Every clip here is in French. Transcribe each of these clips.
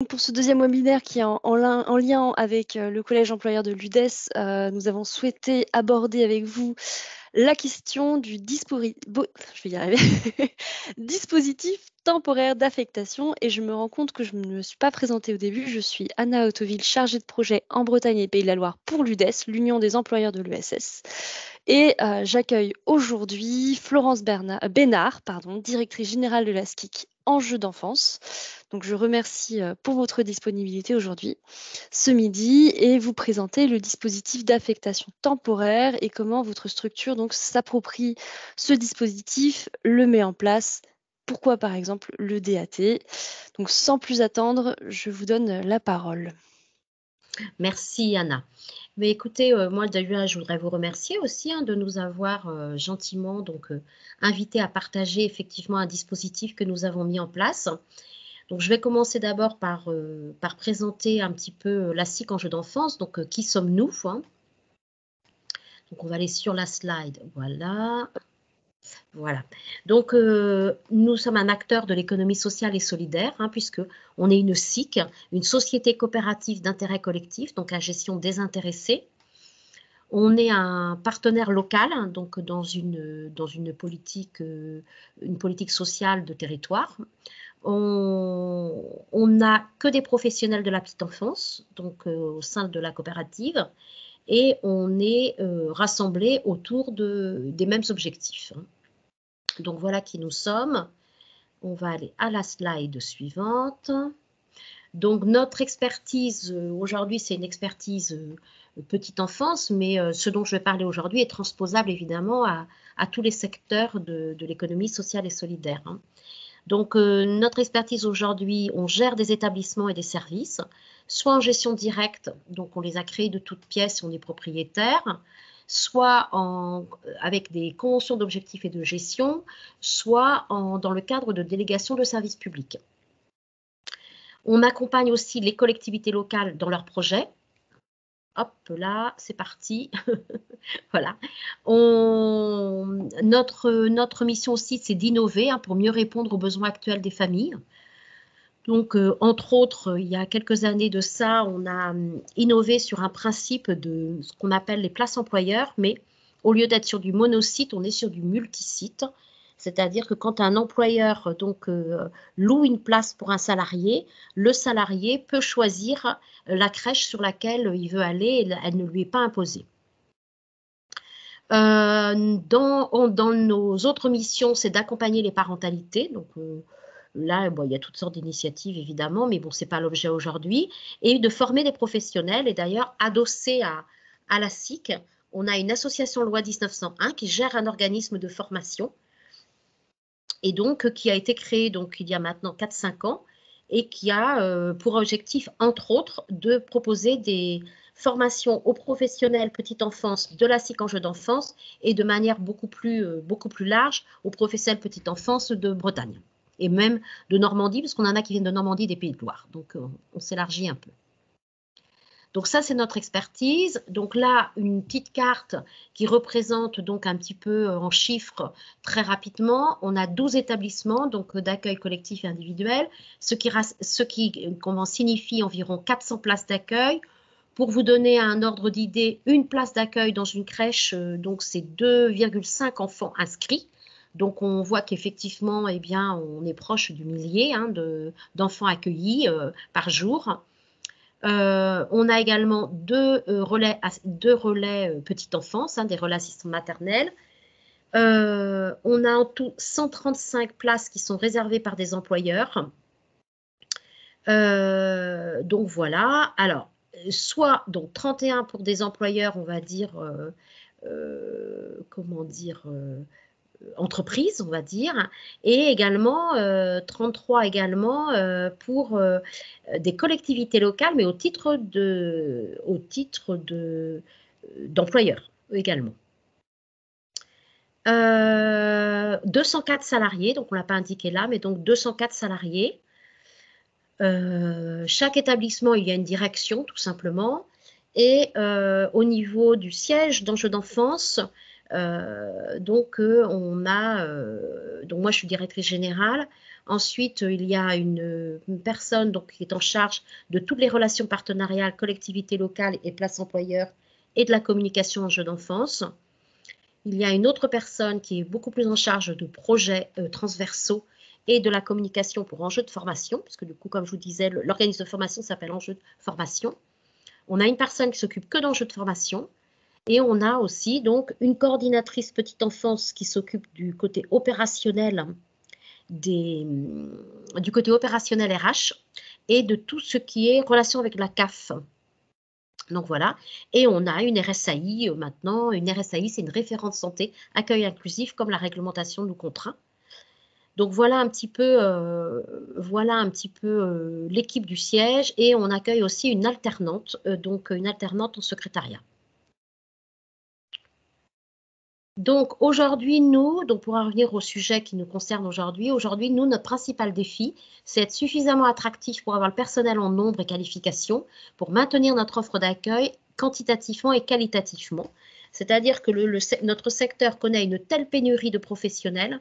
Pour ce deuxième webinaire qui est en lien avec le collège employeur de l'UDES, nous avons souhaité aborder avec vous la question du dispositif temporaire d'affectation. Et je me rends compte que je ne me suis pas présentée au début. Je suis Anna Autoville, chargée de projet en Bretagne et Pays de la Loire pour l'UDES, l'Union des employeurs de l'ESS. Et j'accueille aujourd'hui Florence Bénard, directrice générale de la SKIC Enjeux d'enfance. Donc je remercie pour votre disponibilité aujourd'hui, ce midi, et vous présenter le dispositif d'affectation temporaire et comment votre structure donc s'approprie ce dispositif, le met en place. Pourquoi par exemple le DAT? Donc sans plus attendre, je vous donne la parole. Merci Anna. Mais écoutez, moi d'ailleurs, je voudrais vous remercier aussi de nous avoir gentiment invités à partager effectivement un dispositif que nous avons mis en place. Donc je vais commencer d'abord par présenter un petit peu la SIC Enjeux d'enfance. Donc qui sommes-nous, hein? Donc on va aller sur la slide. Voilà. Voilà. Donc, nous sommes un acteur de l'économie sociale et solidaire, puisque on est une SIC, une société coopérative d'intérêt collectif, donc à gestion désintéressée. On est un partenaire local, donc dans une politique sociale de territoire. On n'a que des professionnels de la petite enfance, donc au sein de la coopérative, et on est rassemblés autour des mêmes objectifs. Donc voilà qui nous sommes. On va aller à la slide suivante. Donc notre expertise aujourd'hui, c'est une expertise petite enfance, mais ce dont je vais parler aujourd'hui est transposable évidemment à tous les secteurs de l'économie sociale et solidaire. Donc notre expertise aujourd'hui, on gère des établissements et des services, soit en gestion directe, donc on les a créés de toutes pièces, on est propriétaire, soit avec des conventions d'objectifs et de gestion, soit dans le cadre de délégation de services publics. On accompagne aussi les collectivités locales dans leurs projets. Hop là, c'est parti. Voilà. Notre mission aussi, c'est d'innover pour mieux répondre aux besoins actuels des familles. Donc, entre autres, il y a quelques années de ça, on a innové sur un principe de ce qu'on appelle les places employeurs, mais au lieu d'être sur du monosite, on est sur du multisite. C'est-à-dire que quand un employeur loue une place pour un salarié, le salarié peut choisir la crèche sur laquelle il veut aller et elle ne lui est pas imposée. Dans nos autres missions, c'est d'accompagner les parentalités. Donc, là, il y a toutes sortes d'initiatives, évidemment, mais bon, ce n'est pas l'objet aujourd'hui. Et de former des professionnels. Et d'ailleurs, adossé à la SIC, on a une association Loi 1901 qui gère un organisme de formation et donc qui a été créé il y a maintenant 4-5 ans et qui a pour objectif, entre autres, de proposer des formations aux professionnels petite enfance de la SIC Enjeux d'enfance et de manière beaucoup plus large aux professionnels petite enfance de Bretagne et même de Normandie, parce qu'on en a qui viennent de Normandie et des Pays de Loire. Donc, on s'élargit un peu. Donc ça, c'est notre expertise. Donc là, une petite carte qui représente donc un petit peu en chiffres très rapidement. On a 12 établissements d'accueil collectif et individuel, ce qui comment signifie environ 400 places d'accueil. Pour vous donner un ordre d'idée, une place d'accueil dans une crèche, donc c'est 2,5 enfants inscrits. Donc on voit qu'effectivement, eh bien, on est proche du millier d'enfants accueillis par jour. On a également deux relais petite enfance, des relais assistants maternels. On a en tout 135 places qui sont réservées par des employeurs. Donc voilà. Alors, soit donc 31 pour des employeurs, on va dire, comment dire, entreprises, on va dire, et également 33 également pour des collectivités locales, mais au titre d'employeurs également. 204 salariés, donc on ne l'a pas indiqué là, mais donc 204 salariés. Chaque établissement, il y a une direction, tout simplement. Et au niveau du siège d'enjeux d'enfance, donc moi, je suis directrice générale. Ensuite, il y a une personne donc, qui est en charge de toutes les relations partenariales, collectivités locales et places employeurs et de la communication en jeu d'enfance. Il y a une autre personne qui est beaucoup plus en charge de projets transversaux et de la communication pour enjeux de formation, puisque du coup, comme je vous disais, l'organisme de formation s'appelle enjeux de formation. On a une personne qui s'occupe que d'enjeux de formation et on a aussi donc une coordinatrice petite enfance qui s'occupe du côté opérationnel du côté opérationnel RH et de tout ce qui est relation avec la CAF. Donc voilà, et on a une RSAI maintenant. Une RSAI, c'est une référente santé, accueil inclusif, comme la réglementation nous contraint. Donc voilà un petit peu, l'équipe du siège, et on accueille aussi une alternante, donc une alternante en secrétariat. Donc aujourd'hui, donc pour en revenir au sujet qui nous concerne aujourd'hui, nous, notre principal défi, c'est être suffisamment attractif pour avoir le personnel en nombre et qualification, pour maintenir notre offre d'accueil quantitativement et qualitativement. C'est-à-dire que notre secteur connaît une telle pénurie de professionnels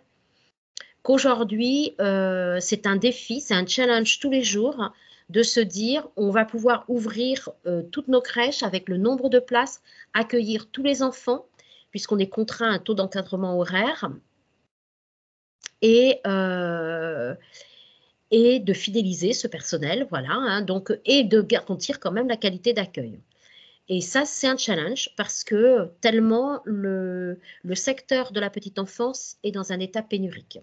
qu'aujourd'hui, c'est un défi, c'est un challenge tous les jours de se dire on va pouvoir ouvrir toutes nos crèches avec le nombre de places, accueillir tous les enfants, puisqu'on est contraint à un taux d'encadrement horaire, et de fidéliser ce personnel, voilà, hein, donc, et de garantir quand même la qualité d'accueil. Et ça, c'est un challenge parce que tellement le secteur de la petite enfance est dans un état pénurique.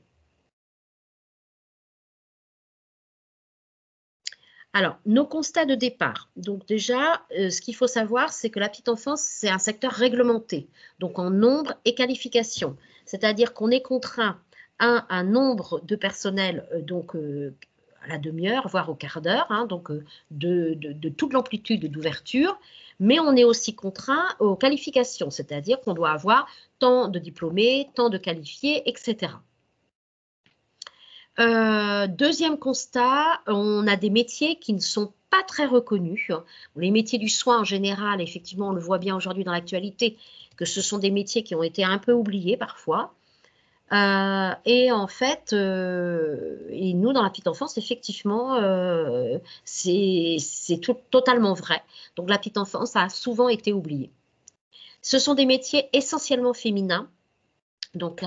Alors, nos constats de départ. Donc déjà, ce qu'il faut savoir, c'est que la petite enfance, c'est un secteur réglementé, donc en nombre et qualification. C'est-à-dire qu'on est contraint à un nombre de personnel, à la demi-heure, voire au quart d'heure, hein, donc de toute l'amplitude d'ouverture, mais on est aussi contraint aux qualifications, c'est-à-dire qu'on doit avoir tant de diplômés, tant de qualifiés, etc. Deuxième constat, on a des métiers qui ne sont pas très reconnus. Les métiers du soin en général, effectivement, on le voit bien aujourd'hui dans l'actualité, que ce sont des métiers qui ont été un peu oubliés parfois. Et en fait, et nous, dans la petite enfance, effectivement, c'est totalement vrai. Donc, la petite enfance a souvent été oubliée. Ce sont des métiers essentiellement féminins. Donc,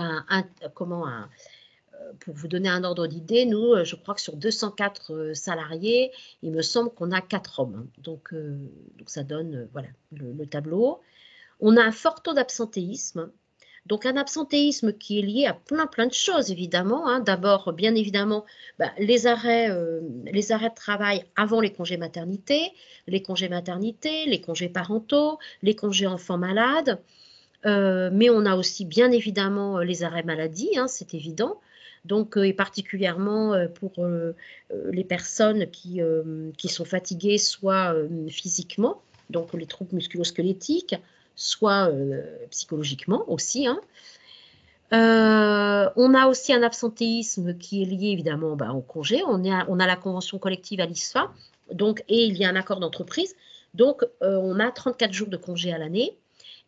pour vous donner un ordre d'idée, nous, je crois que sur 204 salariés, il me semble qu'on a 4 hommes. Donc ça donne voilà, le tableau. On a un fort taux d'absentéisme. Donc un absentéisme qui est lié à plein de choses, évidemment. Hein. D'abord, bien évidemment, les arrêts de travail avant les congés maternité, les congés parentaux, les congés enfants malades. Mais on a aussi, bien évidemment, les arrêts maladie, hein, c'est évident. Donc, et particulièrement pour les personnes qui sont fatiguées, soit physiquement, donc les troubles musculo-squelettiques, soit psychologiquement aussi. Hein. On a aussi un absentéisme qui est lié évidemment au congé. On a la convention collective à l'ISFA, donc, et il y a un accord d'entreprise. Donc, on a 34 jours de congé à l'année.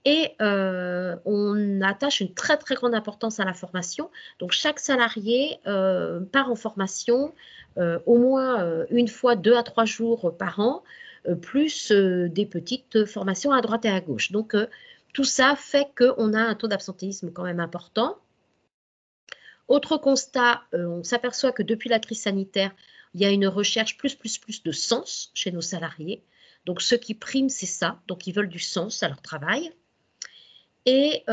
Et on attache une très grande importance à la formation. Donc chaque salarié part en formation au moins une fois 2 à 3 jours par an, plus des petites formations à droite et à gauche. Donc tout ça fait qu'on a un taux d'absentéisme quand même important. Autre constat, on s'aperçoit que depuis la crise sanitaire, il y a une recherche plus de sens chez nos salariés. Donc ce qui prime, c'est ça. Donc ils veulent du sens à leur travail. Et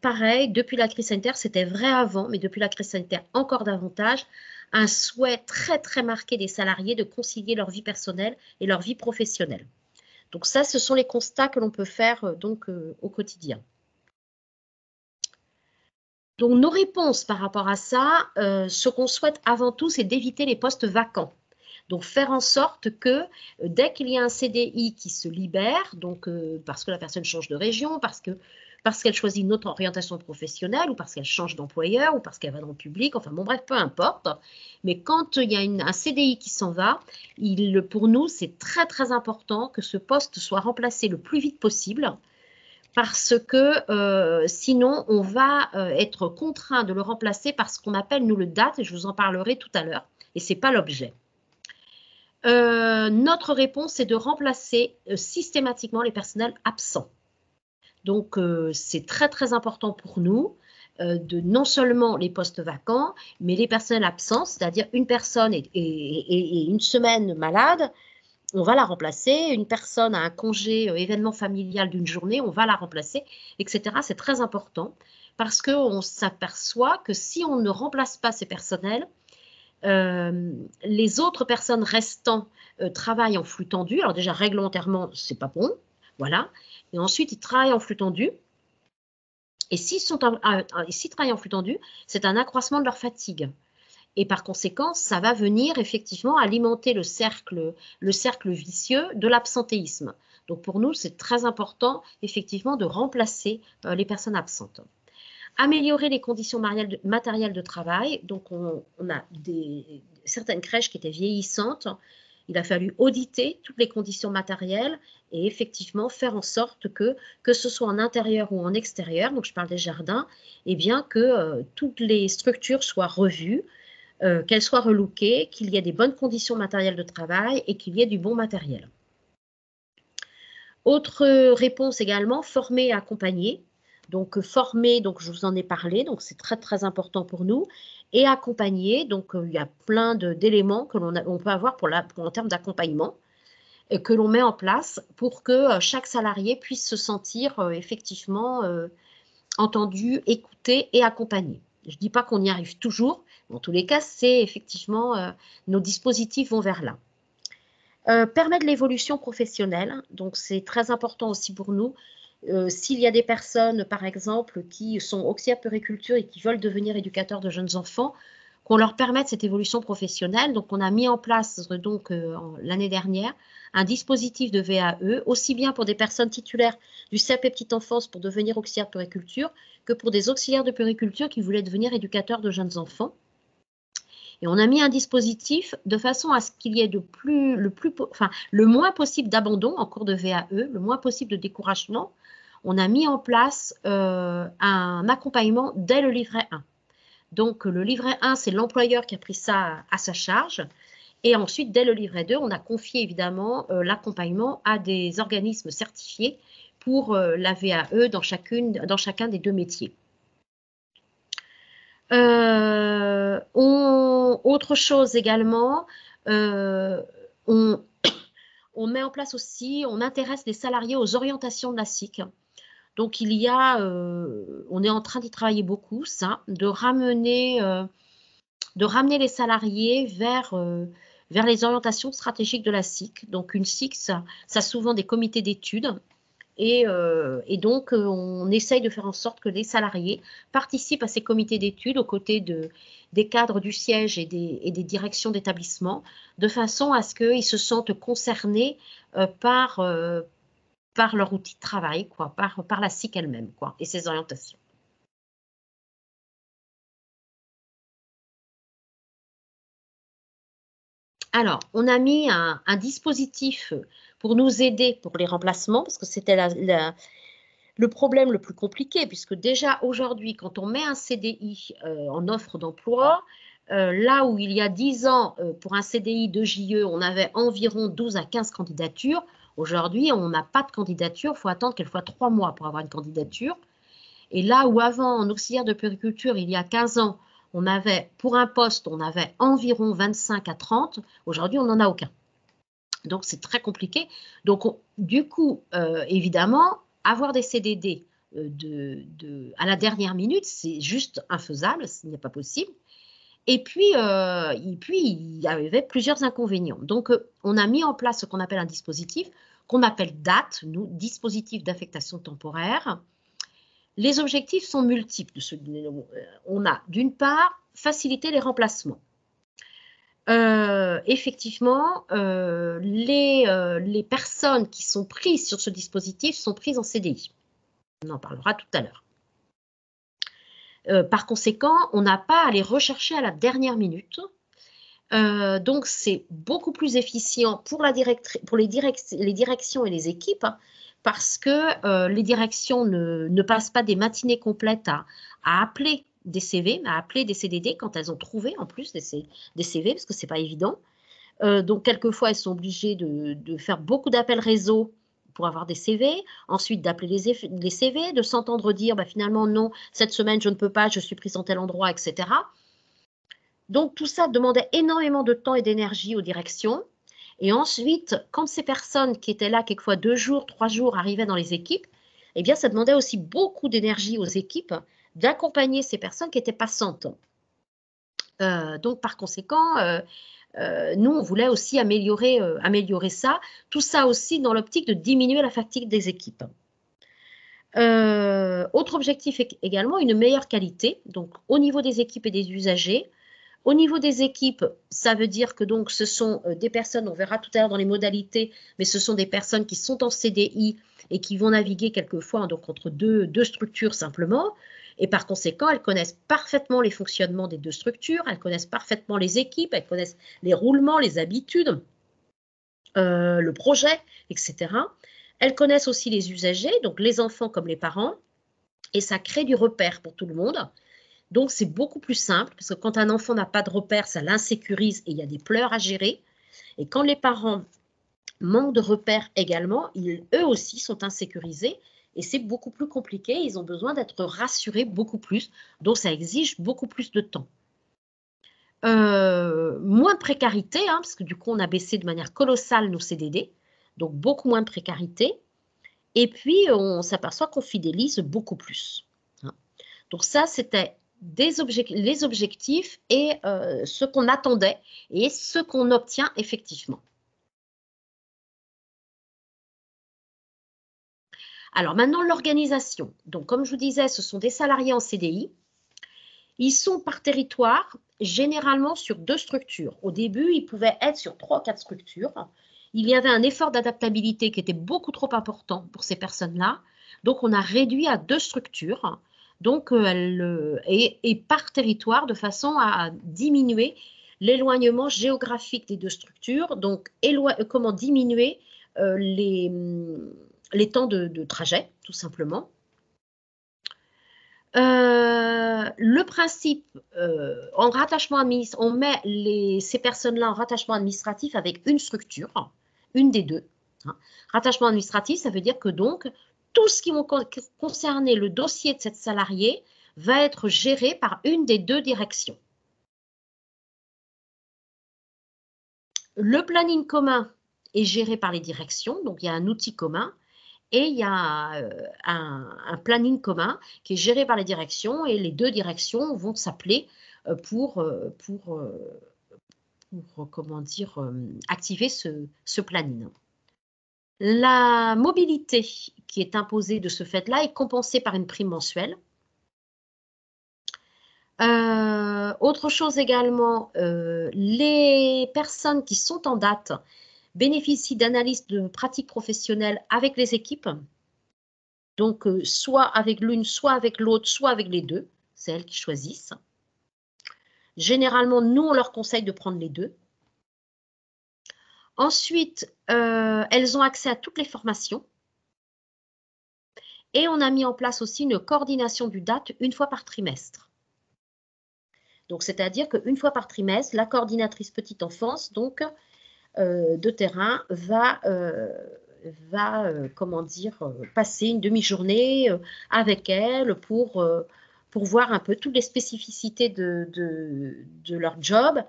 pareil, depuis la crise sanitaire, c'était vrai avant, mais depuis la crise sanitaire, encore davantage, un souhait très marqué des salariés de concilier leur vie personnelle et leur vie professionnelle. Donc ça, ce sont les constats que l'on peut faire au quotidien. Donc nos réponses par rapport à ça, ce qu'on souhaite avant tout, c'est d'éviter les postes vacants. Donc faire en sorte que dès qu'il y a un CDI qui se libère, donc parce que la personne change de région, parce qu'elle choisit une autre orientation professionnelle, ou parce qu'elle change d'employeur, ou parce qu'elle va dans le public, enfin bon bref, peu importe. Mais quand il y a un CDI qui s'en va, pour nous, c'est très important que ce poste soit remplacé le plus vite possible parce que sinon, on va être contraint de le remplacer par ce qu'on appelle, nous, le DAT, et je vous en parlerai tout à l'heure, et ce n'est pas l'objet. Notre réponse est de remplacer systématiquement les personnels absents. Donc, c'est très, très important pour nous de non seulement les postes vacants, mais les personnels absents, c'est-à-dire une personne et une semaine malade, on va la remplacer. Une personne a un congé événement familial d'une journée, on va la remplacer, etc. C'est très important parce qu'on s'aperçoit que si on ne remplace pas ces personnels, les autres personnes restant travaillent en flux tendu. Alors déjà, réglementairement, c'est pas bon. Voilà. Et ensuite, ils travaillent en flux tendu. Et s'ils travaillent en flux tendu, c'est un accroissement de leur fatigue. Et par conséquent, ça va venir effectivement alimenter le cercle vicieux de l'absentéisme. Donc pour nous, c'est très important effectivement de remplacer les personnes absentes. Améliorer les conditions matérielles de travail. Donc on a certaines crèches qui étaient vieillissantes. Il a fallu auditer toutes les conditions matérielles et effectivement faire en sorte que ce soit en intérieur ou en extérieur, donc je parle des jardins, et bien que toutes les structures soient revues, qu'elles soient relookées, qu'il y ait des bonnes conditions matérielles de travail et qu'il y ait du bon matériel. Autre réponse également, former et accompagner. Donc former, donc je vous en ai parlé, donc c'est très très important pour nous. Et accompagner, donc il y a plein d'éléments que l'on peut avoir en termes d'accompagnement que l'on met en place pour que chaque salarié puisse se sentir effectivement entendu, écouté et accompagné. Je ne dis pas qu'on y arrive toujours, mais en tous les cas, c'est effectivement, nos dispositifs vont vers là. Permettre l'évolution professionnelle, donc c'est très important aussi pour nous. S'il y a des personnes, par exemple, qui sont auxiliaires puériculture et qui veulent devenir éducateurs de jeunes enfants, qu'on leur permette cette évolution professionnelle. Donc, on a mis en place l'année dernière un dispositif de VAE, aussi bien pour des personnes titulaires du CAP Petite Enfance pour devenir auxiliaires de puériculture que pour des auxiliaires de puériculture qui voulaient devenir éducateurs de jeunes enfants. Et on a mis un dispositif de façon à ce qu'il y ait le moins possible d'abandon en cours de VAE, le moins possible de découragement. On a mis en place un accompagnement dès le livret 1. Donc, le livret 1, c'est l'employeur qui a pris ça à sa charge. Et ensuite, dès le livret 2, on a confié évidemment l'accompagnement à des organismes certifiés pour la VAE dans chacun des deux métiers. Autre chose également, on met en place aussi, on intéresse les salariés aux orientations de la SIC. Donc, on est en train d'y travailler beaucoup, ça, de ramener les salariés vers les orientations stratégiques de la SIC. Donc, une SIC, ça a souvent des comités d'études. Et donc, on essaye de faire en sorte que les salariés participent à ces comités d'études aux côtés des cadres du siège et des directions d'établissement, de façon à ce qu'ils se sentent concernés par leur outil de travail, quoi, par la SIC elle-même, quoi, et ses orientations. Alors, on a mis un dispositif pour nous aider pour les remplacements, parce que c'était le problème le plus compliqué, puisque déjà aujourd'hui, quand on met un CDI en offre d'emploi, là où il y a 10 ans, pour un CDI de JE, on avait environ 12 à 15 candidatures. Aujourd'hui, on n'a pas de candidature, il faut attendre qu'elle soit 3 mois pour avoir une candidature. Et là où avant, en auxiliaire de puériculture, il y a 15 ans, pour un poste, on avait environ 25 à 30. Aujourd'hui, on n'en a aucun. Donc, c'est très compliqué. Donc, du coup, évidemment, avoir des CDD à la dernière minute, c'est juste infaisable, ce n'est pas possible. Et puis, il y avait plusieurs inconvénients. Donc, on a mis en place ce qu'on appelle un dispositif, qu'on appelle DAT, nous, dispositif d'affectation temporaire. Les objectifs sont multiples. On a, d'une part, faciliter les remplacements. Effectivement, les personnes qui sont prises sur ce dispositif sont prises en CDI. On en parlera tout à l'heure. Par conséquent, on n'a pas à les rechercher à la dernière minute. Donc, c'est beaucoup plus efficient pour les directions et les équipes, parce que les directions ne passent pas des matinées complètes à appeler des CV, à appeler des CDD quand elles ont trouvé en plus des CV, parce que c'est pas évident. Donc, quelquefois, elles sont obligées de faire beaucoup d'appels réseau pour avoir des CV, ensuite d'appeler les CV, de s'entendre dire finalement non, cette semaine je ne peux pas, je suis prise en tel endroit, etc. Donc, tout ça demandait énormément de temps et d'énergie aux directions. Et ensuite, quand ces personnes qui étaient là quelquefois 2 jours, 3 jours arrivaient dans les équipes, eh bien, ça demandait aussi beaucoup d'énergie aux équipes d'accompagner ces personnes qui étaient passantes. Donc, par conséquent, nous, on voulait aussi améliorer ça. Tout ça aussi dans l'optique de diminuer la fatigue des équipes. Autre objectif également, une meilleure qualité. Donc, au niveau des équipes et des usagers. Au niveau des équipes, ça veut dire que donc ce sont des personnes, on verra tout à l'heure dans les modalités, mais ce sont des personnes qui sont en CDI et qui vont naviguer quelquefois donc entre deux structures simplement. Et par conséquent, elles connaissent parfaitement les fonctionnements des 2 structures, elles connaissent parfaitement les équipes, elles connaissent les roulements, les habitudes, le projet, etc. Elles connaissent aussi les usagers, donc les enfants comme les parents, et ça crée du repère pour tout le monde. Donc, c'est beaucoup plus simple, parce que quand un enfant n'a pas de repère, ça l'insécurise et il y a des pleurs à gérer. Et quand les parents manquent de repères également, eux aussi sont insécurisés et c'est beaucoup plus compliqué. Ils ont besoin d'être rassurés beaucoup plus. Donc, ça exige beaucoup plus de temps. Moins de précarité, parce que du coup, on a baissé de manière colossale nos CDD. Donc, beaucoup moins de précarité. Et puis, on s'aperçoit qu'on fidélise beaucoup plus. Donc ça, c'était les objectifs et ce qu'on attendait et ce qu'on obtient effectivement. Alors maintenant, l'organisation. Donc comme je vous disais, ce sont des salariés en CDI. Ils sont par territoire, généralement sur 2 structures. Au début, ils pouvaient être sur 3 ou 4 structures. Il y avait un effort d'adaptabilité qui était beaucoup trop important pour ces personnes-là. Donc on a réduit à 2 structures. Donc, et par territoire, de façon à diminuer l'éloignement géographique des 2 structures, donc comment diminuer les temps de trajet, tout simplement. Le principe, en rattachement administratif, on met ces personnes-là en rattachement administratif avec une structure, une des 2. Rattachement administratif, ça veut dire que donc, tout ce qui va concerner le dossier de cette salariée va être géré par une des 2 directions. Le planning commun est géré par les directions, donc il y a un outil commun. Et il y a un planning commun qui est géré par les directions et les 2 directions vont s'appeler pour comment dire, activer ce planning. La mobilité qui est imposée de ce fait-là est compensée par une prime mensuelle. Autre chose également, les personnes qui sont en date bénéficient d'analyses de pratiques professionnelles avec les équipes. Donc, soit avec l'une, soit avec l'autre, soit avec les 2. C'est elles qui choisissent. Généralement, nous, on leur conseille de prendre les 2. Ensuite, elles ont accès à toutes les formations. Et on a mis en place aussi une coordination du DAT une fois par trimestre. Donc, c'est-à-dire qu'une fois par trimestre, la coordinatrice petite enfance, donc, de terrain, va passer une demi-journée avec elle pour voir un peu toutes les spécificités de leur job,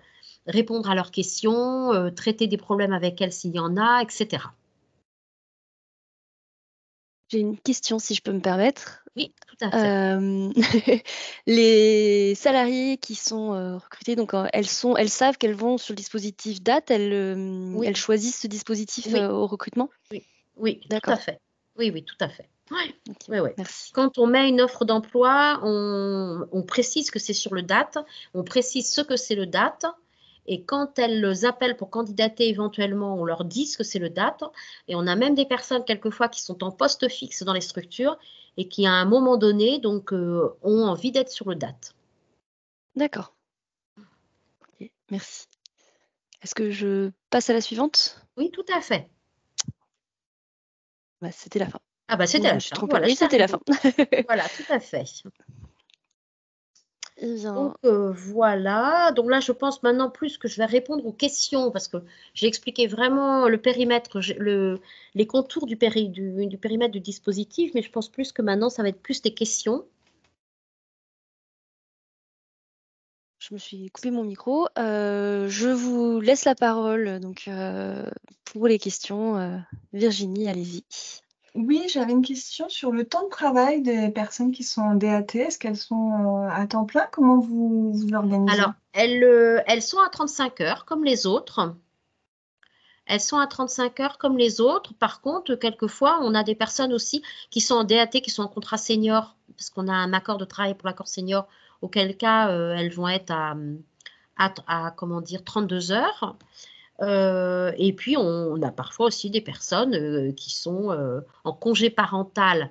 répondre à leurs questions, traiter des problèmes avec elle s'il y en a, etc. J'ai une question, si je peux me permettre. Oui, tout à fait. Les salariés qui sont recrutés, donc elles savent qu'elles vont sur le dispositif DAT, Oui. elles choisissent ce dispositif Oui. au recrutement? Oui, tout à fait. Oui, tout à fait. Okay, Ouais. merci. Quand on met une offre d'emploi, on précise que c'est sur le DAT, on précise ce que c'est le DAT, et quand elles appellent pour candidater éventuellement, on leur dit ce que c'est le DAT, et on a même des personnes quelquefois qui sont en poste fixe dans les structures et qui à un moment donné donc ont envie d'être sur le DAT. D'accord. Ok, merci. Est-ce que je passe à la suivante? Oui, tout à fait. Bah, c'était la fin. Ah bah, Donc c'était je la me suis fin. trompée. Voilà, Oui, je c'était la t'arrive. fin. Voilà, tout à fait. Eh bien, Donc voilà, donc là je pense maintenant plus que je vais répondre aux questions parce que j'ai expliqué vraiment le périmètre, les contours du périmètre du dispositif, mais je pense plus que maintenant ça va être plus des questions. je me suis coupé mon micro. Je vous laisse la parole donc, pour les questions. Virginie, allez-y. Oui, j'avais une question sur le temps de travail des personnes qui sont en DAT. Est-ce qu'elles sont à temps plein? Comment vous vous organisez? Alors, elles sont à 35 heures comme les autres. Elles sont à 35 heures comme les autres. Par contre, quelquefois, on a des personnes aussi qui sont en DAT, qui sont en contrat senior, parce qu'on a un accord de travail pour l'accord senior, auquel cas, elles vont être comment dire, 32 heures. Et puis, on a parfois aussi des personnes qui sont en congé parental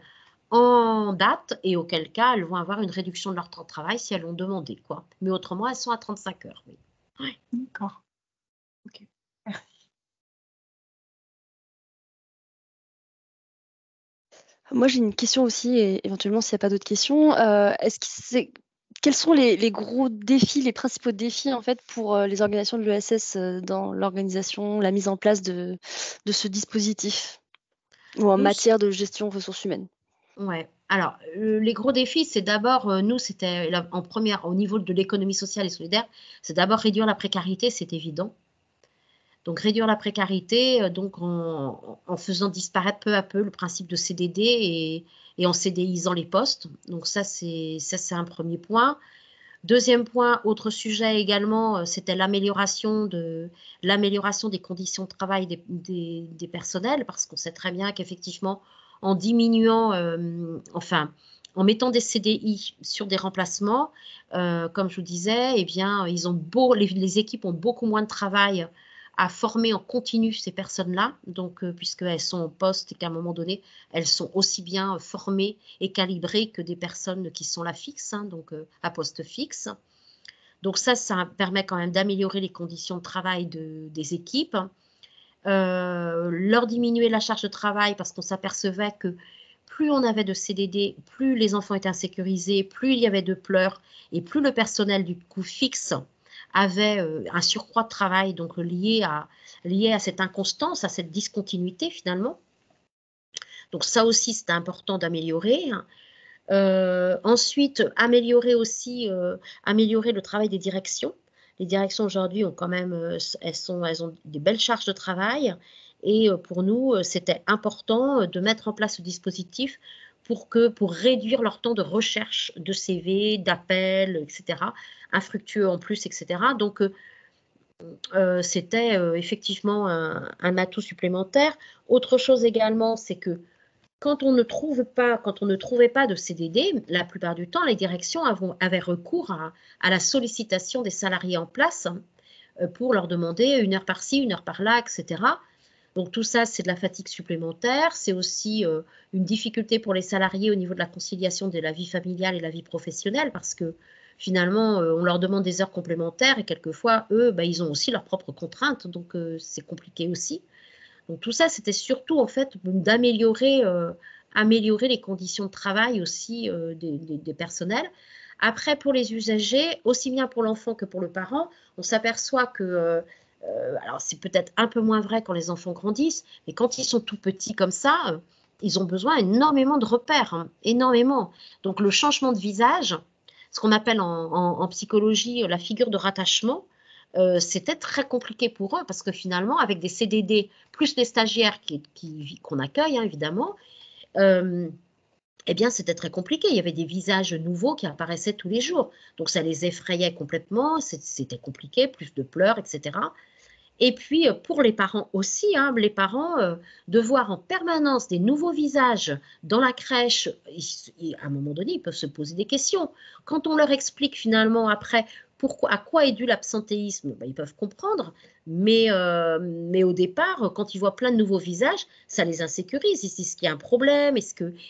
en date, et auquel cas, elles vont avoir une réduction de leur temps de travail si elles l'ont demandé, quoi. Mais autrement, elles sont à 35 heures. Oui. Ouais. D'accord. Ok. Merci. Moi, j'ai une question aussi, et éventuellement, s'il n'y a pas d'autres questions, quels sont les gros défis, les principaux défis en fait pour les organisations de l'ESS dans l'organisation, la mise en place de ce dispositif ou en Nous, matière de gestion ressources humaines? ouais. Alors, les gros défis, c'est d'abord, nous, c'était en première, au niveau de l'économie sociale et solidaire, c'est d'abord réduire la précarité, c'est évident. Donc, réduire la précarité, donc en faisant disparaître peu à peu le principe de CDD et en CDIsant les postes. Donc, ça, c'est un premier point. Deuxième point, autre sujet également, c'était l'amélioration des conditions de travail des personnels, parce qu'on sait très bien qu'effectivement, en diminuant, en mettant des CDI sur des remplacements, comme je vous disais, eh bien, les équipes ont beaucoup moins de travail à former en continu ces personnes-là, donc puisqu'elles sont en poste et qu'à un moment donné, elles sont aussi bien formées et calibrées que des personnes qui sont là fixes, hein, donc à poste fixe. Donc ça permet quand même d'améliorer les conditions de travail des équipes, leur diminuer la charge de travail parce qu'on s'apercevait que plus on avait de CDD, plus les enfants étaient insécurisés, plus il y avait de pleurs et plus le personnel du coup fixe avait un surcroît de travail, donc lié à cette inconstance, à cette discontinuité finalement. Donc ça aussi, c'était important d'améliorer. Ensuite, améliorer le travail des directions. Les directions aujourd'hui ont quand même, elles ont des belles charges de travail, et pour nous, c'était important de mettre en place ce dispositif pour réduire leur temps de recherche de CV, d'appels, etc., infructueux en plus, etc. Donc, c'était effectivement un atout supplémentaire. Autre chose également, c'est que quand on ne trouvait pas de CDD, la plupart du temps, les directions avaient recours à la sollicitation des salariés en place pour leur demander une heure par-ci, une heure par-là, etc. Donc tout ça, c'est de la fatigue supplémentaire. C'est aussi une difficulté pour les salariés au niveau de la conciliation de la vie familiale et la vie professionnelle, parce que finalement, on leur demande des heures complémentaires et quelquefois, eux, ils ont aussi leurs propres contraintes, donc c'est compliqué aussi. Donc tout ça, c'était surtout en fait améliorer les conditions de travail aussi des personnels. Après, pour les usagers, aussi bien pour l'enfant que pour le parent, on s'aperçoit que, alors c'est peut-être un peu moins vrai quand les enfants grandissent, mais quand ils sont tout petits comme ça, ils ont besoin énormément de repères, hein, énormément. Donc le changement de visage, ce qu'on appelle en psychologie la figure de rattachement, c'était très compliqué pour eux parce que finalement, avec des CDD, plus les stagiaires qu'on accueille, hein, évidemment, eh bien, c'était très compliqué. Il y avait des visages nouveaux qui apparaissaient tous les jours. Donc, ça les effrayait complètement. C'était compliqué, plus de pleurs, etc. Et puis, pour les parents aussi, hein, les parents, de voir en permanence des nouveaux visages dans la crèche, à un moment donné, ils peuvent se poser des questions. Quand on leur explique finalement après à quoi est dû l'absentéisme, ils peuvent comprendre, mais au départ, quand ils voient plein de nouveaux visages, ça les insécurise. Ils se disent qu'il y a un problème,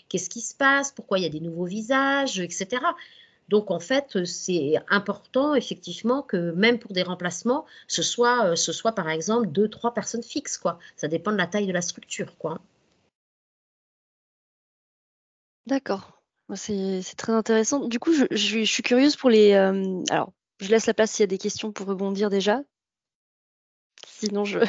qu'est-ce qui se passe, pourquoi il y a des nouveaux visages, etc. Donc, en fait, c'est important, effectivement, que même pour des remplacements, ce soit par exemple 2, 3 personnes fixes, quoi. Ça dépend de la taille de la structure, quoi. D'accord. C'est très intéressant. Du coup, je suis curieuse pour les. Alors, je laisse la place s'il y a des questions pour rebondir déjà. Sinon, je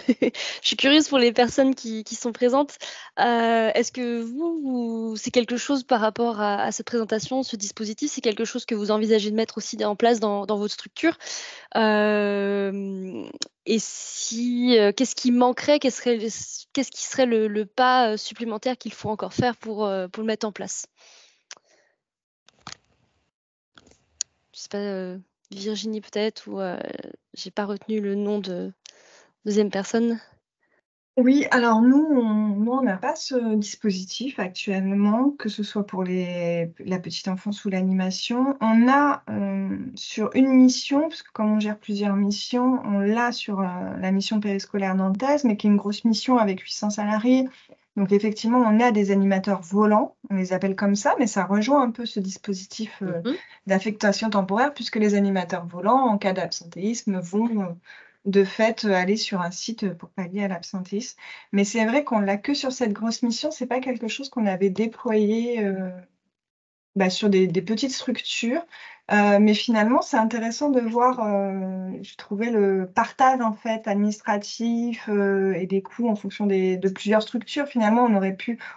suis curieuse pour les personnes qui sont présentes. Est-ce que c'est quelque chose par rapport à cette présentation, ce dispositif, c'est quelque chose que vous envisagez de mettre aussi en place dans votre structure? Et si, qu'est-ce qui manquerait? Qu'est-ce qui serait le pas, supplémentaire qu'il faut encore faire pour le mettre en place? Je sais pas, Virginie peut-être ou, j'ai pas retenu le nom de deuxième personne. Oui, alors nous, on n'a pas ce dispositif actuellement, que ce soit pour la petite enfance ou l'animation. On a sur une mission, parce que comme on gère plusieurs missions, on l'a sur la mission périscolaire nantaise, mais qui est une grosse mission avec 800 salariés. Donc effectivement, on a des animateurs volants, on les appelle comme ça, mais ça rejoint un peu ce dispositif d'affectation temporaire, puisque les animateurs volants, en cas d'absentéisme, vont de fait aller sur un site pour pallier à l'absentéisme. Mais c'est vrai qu'on l'a que sur cette grosse mission, c'est pas quelque chose qu'on avait déployé sur des petites structures. Mais finalement, c'est intéressant de voir, je trouvais le partage en fait administratif et des coûts en fonction de plusieurs structures. Finalement,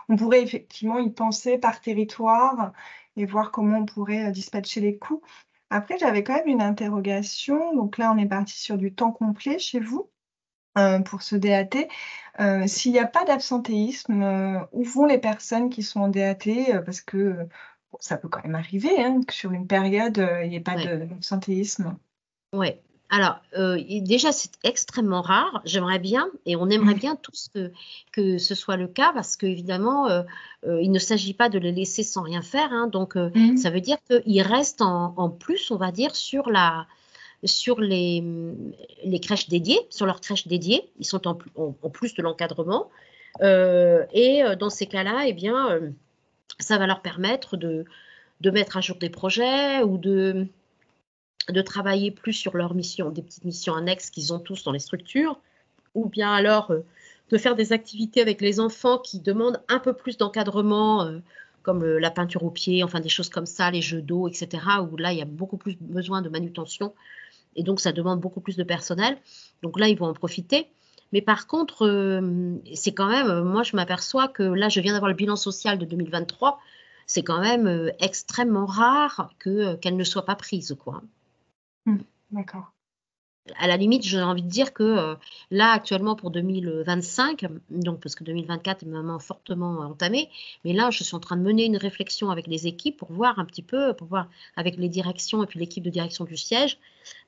on pourrait effectivement y penser par territoire et voir comment on pourrait dispatcher les coûts. Après, j'avais quand même une interrogation. Donc là, on est parti sur du temps complet chez vous pour ce DAT. S'il n'y a pas d'absentéisme, où vont les personnes qui sont en DAT? Parce que bon, ça peut quand même arriver hein, que sur une période, il n'y ait pas d'absentéisme. Oui. Alors, déjà, c'est extrêmement rare. J'aimerais bien, et on aimerait bien tous que ce soit le cas, parce qu'évidemment, il ne s'agit pas de les laisser sans rien faire. Hein. Donc, ça veut dire qu'ils restent en plus, on va dire, sur les crèches dédiées, sur leurs crèches dédiées. Ils sont en plus de l'encadrement. Et dans ces cas-là, eh bien, ça va leur permettre de mettre à jour des projets ou de travailler plus sur leurs missions, des petites missions annexes qu'ils ont tous dans les structures, ou bien alors de faire des activités avec les enfants qui demandent un peu plus d'encadrement, comme la peinture au pied, enfin des choses comme ça, les jeux d'eau, etc., où là, il y a beaucoup plus besoin de manutention, et donc ça demande beaucoup plus de personnel. Donc là, ils vont en profiter. Mais par contre, c'est quand même, moi je m'aperçois que là, je viens d'avoir le bilan social de 2023, c'est quand même extrêmement rare qu'elle ne soit pas prise, quoi. D'accord. À la limite, j'ai envie de dire que là, actuellement, pour 2025, donc parce que 2024 est vraiment fortement entamé, mais là, je suis en train de mener une réflexion avec les équipes pour voir un petit peu, pour voir avec les directions et puis l'équipe de direction du siège,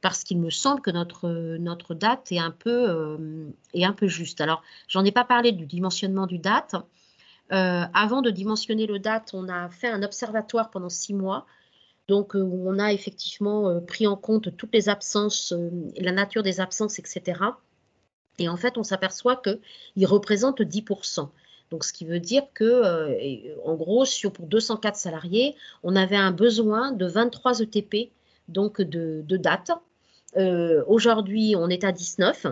parce qu'il me semble que notre date est un peu juste. Alors, j'en ai pas parlé du dimensionnement du date. Avant de dimensionner le date, on a fait un observatoire pendant 6 mois. Donc, on a effectivement pris en compte toutes les absences, la nature des absences, etc. Et en fait, on s'aperçoit qu'ils représentent 10%. Donc, ce qui veut dire que, en gros, pour 204 salariés, on avait un besoin de 23 ETP, donc de date. Aujourd'hui, on est à 19.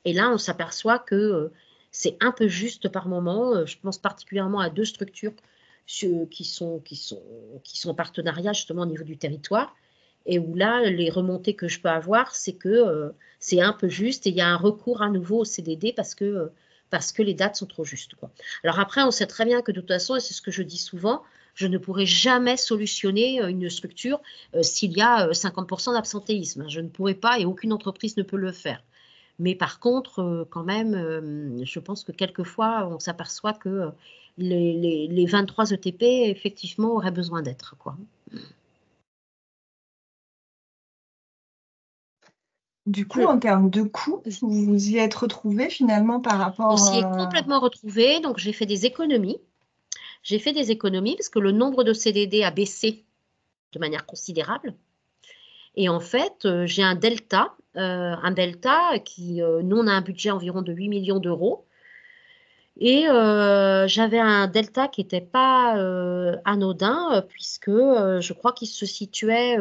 Et là, on s'aperçoit que c'est un peu juste par moment. Je pense particulièrement à 2 structures qui sont en partenariat justement au niveau du territoire, et où là, les remontées que je peux avoir, c'est que c'est un peu juste et il y a un recours à nouveau au CDD parce que les dates sont trop justes, quoi. Alors après, on sait très bien que de toute façon, et c'est ce que je dis souvent, je ne pourrai jamais solutionner une structure s'il y a 50% d'absentéisme. Je ne pourrai pas, et aucune entreprise ne peut le faire. Mais par contre, quand même, je pense que quelquefois, on s'aperçoit que les 23 ETP, effectivement, auraient besoin d'être, quoi. Du coup, en termes de coûts, vous vous y êtes retrouvés finalement par rapport On s'y est complètement retrouvés, donc j'ai fait des économies. J'ai fait des économies parce que le nombre de CDD a baissé de manière considérable. Et en fait, j'ai un delta qui, nous, on a un budget environ de 8 millions d'euros. Et j'avais un delta qui n'était pas anodin, puisque je crois qu'il se situait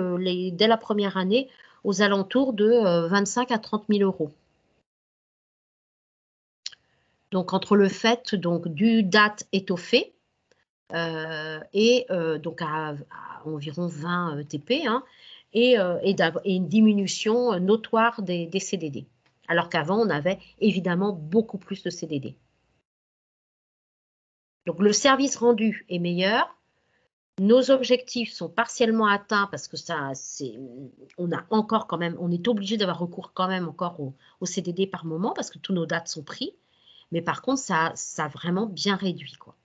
dès la première année aux alentours de 25 à 30 000 euros. Donc entre le fait du date étoffé, donc à environ 20 TP, hein, et une diminution notoire des CDD. Alors qu'avant, on avait évidemment beaucoup plus de CDD. Donc le service rendu est meilleur. Nos objectifs sont partiellement atteints parce que on a encore quand même, on est obligé d'avoir recours quand même encore au CDD par moment parce que tous nos dates sont prises. Mais par contre, ça a vraiment bien réduit, quoi.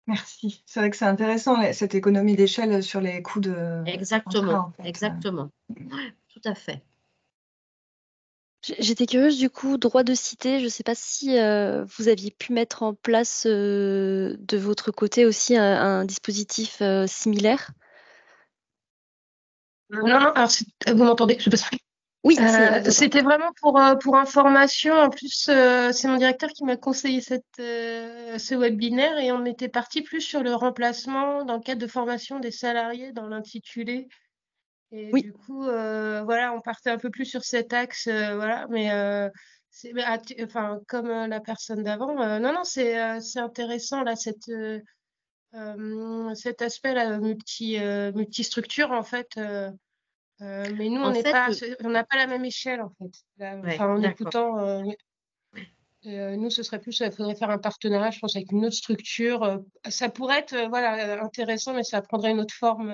Merci. C'est vrai que c'est intéressant, cette économie d'échelle sur les coûts de Exactement, contrat, en fait. exactement. Ouais, tout à fait. J'étais curieuse du coup, droit de cité, je ne sais pas si vous aviez pu mettre en place de votre côté aussi un dispositif similaire. Non, non, alors vous m'entendez? Je sais pas. Oui, c'est bon. C'était vraiment pour information. En plus, c'est mon directeur qui m'a conseillé ce webinaire et on était parti plus sur le remplacement dans le cadre de formation des salariés dans l'intitulé. Et Oui. du coup, voilà, on partait un peu plus sur cet axe, voilà. Mais enfin, comme la personne d'avant, non, non, c'est intéressant là, cet aspect là, multistructure en fait. Mais nous, on En n'est fait, pas, on n'a pas la même échelle en fait. Là, ouais, enfin, en d'accord. écoutant, nous, ce serait plus, il faudrait faire un partenariat, je pense, avec une autre structure. Ça pourrait être, voilà, intéressant, mais ça prendrait une autre forme.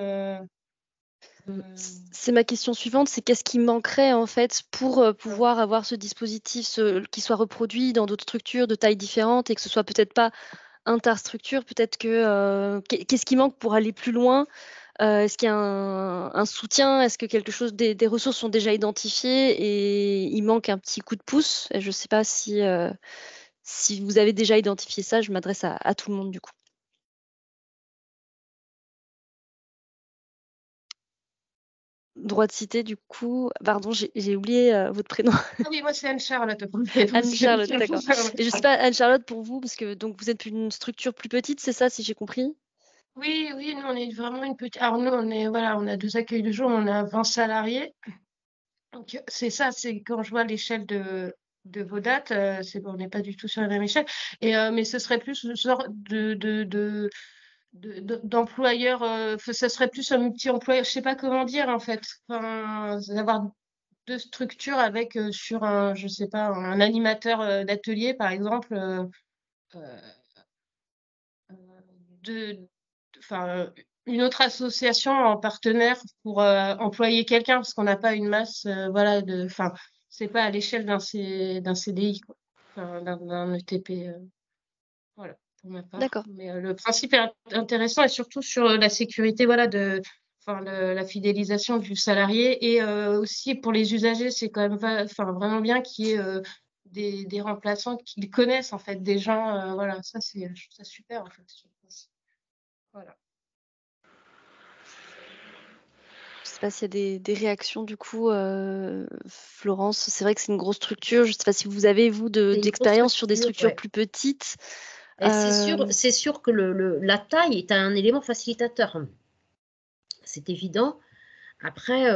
C'est ma question suivante, c'est qu'est-ce qui manquerait en fait pour pouvoir avoir ce dispositif qui soit reproduit dans d'autres structures de tailles différentes et que ce soit peut-être pas interstructure, peut-être que qu'est-ce qui manque pour aller plus loin? Est-ce qu'il y a un soutien? Est-ce que quelque chose, des ressources sont déjà identifiées et il manque un petit coup de pouce? Et je ne sais pas si vous avez déjà identifié ça, je m'adresse à tout le monde du coup. Droit de cité, du coup, pardon, j'ai oublié votre prénom. Ah oui, moi c'est Anne-Charlotte. Anne-Charlotte, d'accord. Et je sais pas, Anne-Charlotte, pour vous, parce que donc vous êtes une structure plus petite, c'est ça, si j'ai compris? Oui, oui, nous on est vraiment une petite. Alors nous voilà, on a 2 accueils de jour, on a 20 salariés. Donc c'est ça, c'est quand je vois l'échelle de vos dates, c'est bon, on n'est pas du tout sur la même échelle. Mais ce serait plus ce genre d'employeur, ça serait plus un multi-employeur, je sais pas comment dire en fait. Enfin, d'avoir 2 structures avec sur un, je sais pas, un animateur d'atelier par exemple, euh, enfin, une autre association en partenaire pour employer quelqu'un parce qu'on n'a pas une masse, voilà, enfin, c'est pas à l'échelle d'un CDI, quoi. Enfin, d'un ETP, voilà, pour ma part. D'accord. Mais le principe est intéressant et surtout sur la sécurité, voilà, enfin, la fidélisation du salarié et aussi pour les usagers, c'est quand même enfin, vraiment bien qu'il y ait des remplaçants qu'ils connaissent en fait, des gens, voilà, ça je trouve ça super en fait. Voilà. Je sais pas s'il y a des réactions du coup, Florence. C'est vrai que c'est une grosse structure. Je sais pas si vous avez, vous, C'est une grosse d'expérience sur des structures ouais. plus petites. C'est sûr que la taille est un élément facilitateur. C'est évident. Après,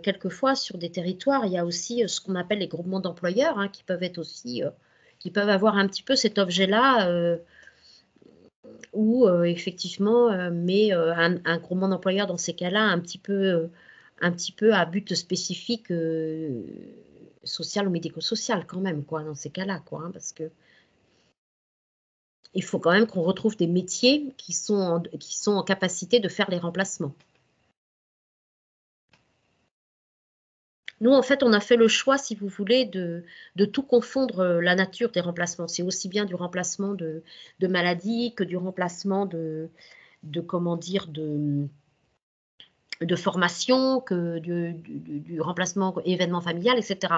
quelquefois, sur des territoires, il y a aussi ce qu'on appelle les groupements d'employeurs, hein, qui peuvent être aussi, qui peuvent avoir un petit peu cet objet-là, où effectivement, mais un groupement d'employeurs dans ces cas-là, un petit peu à but spécifique, social ou médico-social quand même, quoi, dans ces cas-là, quoi, hein, parce que il faut quand même qu'on retrouve des métiers qui sont en capacité de faire les remplacements. Nous, en fait, on a fait le choix, si vous voulez, de tout confondre la nature des remplacements. C'est aussi bien du remplacement de maladies que du remplacement comment dire, de formation, que du remplacement événement familial, etc.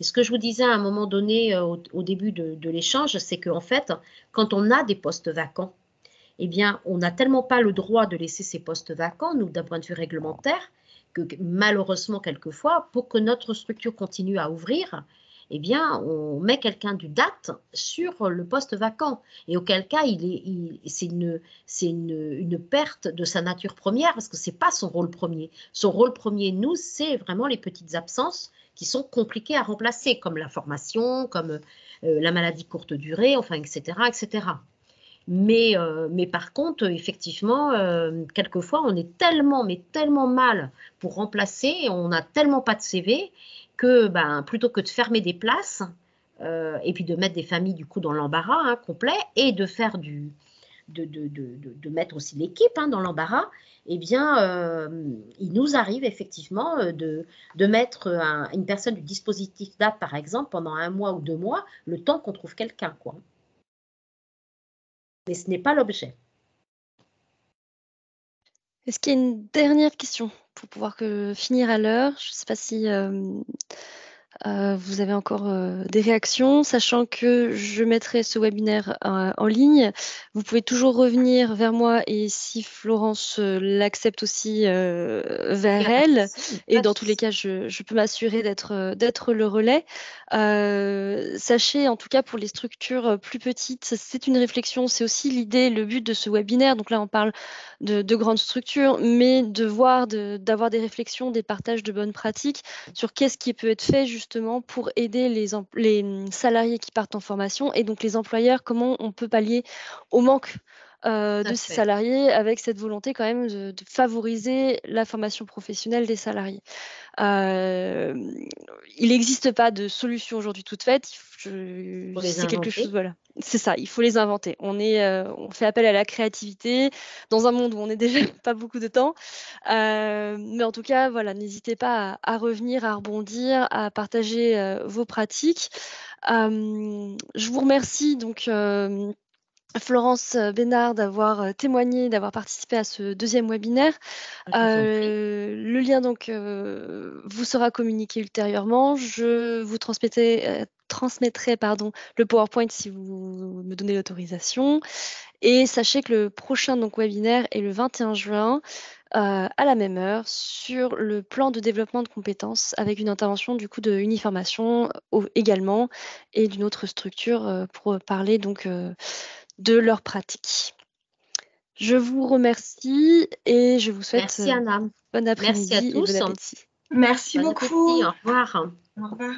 Et ce que je vous disais à un moment donné au début de l'échange, c'est qu'en fait, quand on a des postes vacants, eh bien, on n'a tellement pas le droit de laisser ces postes vacants, nous, d'un point de vue réglementaire, que malheureusement, quelquefois, pour que notre structure continue à ouvrir, eh bien, on met quelqu'un du DAT sur le poste vacant. Et auquel cas, c'est une perte de sa nature première parce que ce n'est pas son rôle premier. Son rôle premier, nous, c'est vraiment les petites absences qui sont compliquées à remplacer, comme la formation, comme la maladie courte durée, enfin, etc., etc. Mais par contre, effectivement, quelquefois, on est tellement, mais tellement mal pour remplacer, on n'a tellement pas de CV que plutôt que de fermer des places et puis de mettre des familles du coup dans l'embarras complet et de faire de mettre aussi l'équipe dans l'embarras, eh bien, il nous arrive effectivement de mettre une personne du dispositif DAT, par exemple, pendant 1 mois ou 2 mois, le temps qu'on trouve quelqu'un, quoi. Mais ce n'est pas l'objet. Est-ce qu'il y a une dernière question pour pouvoir finir à l'heure? Je ne sais pas si vous avez encore des réactions, sachant que je mettrai ce webinaire en ligne. Vous pouvez toujours revenir vers moi et si Florence l'accepte aussi vers elle. Et dans tous les cas, je peux m'assurer d'être le relais. Sachez en tout cas pour les structures plus petites, c'est une réflexion, c'est aussi l'idée, le but de ce webinaire. Donc là, on parle de grandes structures, mais d'avoir des réflexions, des partages de bonnes pratiques sur qu'est-ce qui peut être fait justement pour aider les salariés qui partent en formation et donc les employeurs, comment on peut pallier au manque de ces salariés avec cette volonté quand même de favoriser la formation professionnelle des salariés. Il n'existe pas de solution aujourd'hui toute faite. C'est quelque chose, voilà. C'est ça, il faut les inventer. On fait appel à la créativité dans un monde où on n'est déjà pas beaucoup de temps. Mais en tout cas, voilà, n'hésitez pas à revenir, à rebondir, à partager vos pratiques. Je vous remercie donc. Florence Bénard d'avoir témoigné, d'avoir participé à ce deuxième webinaire. Le lien donc vous sera communiqué ultérieurement. Je vous transmettrai le PowerPoint si vous me donnez l'autorisation. Et sachez que le prochain donc, webinaire est le 21 juin à la même heure sur le plan de développement de compétences avec une intervention du coup de Uniformation également et d'une autre structure pour parler donc de leurs pratiques. Je vous remercie et je vous souhaite Merci Anna. bon après-midi et bon appétit. Merci beaucoup. Au revoir. Au revoir.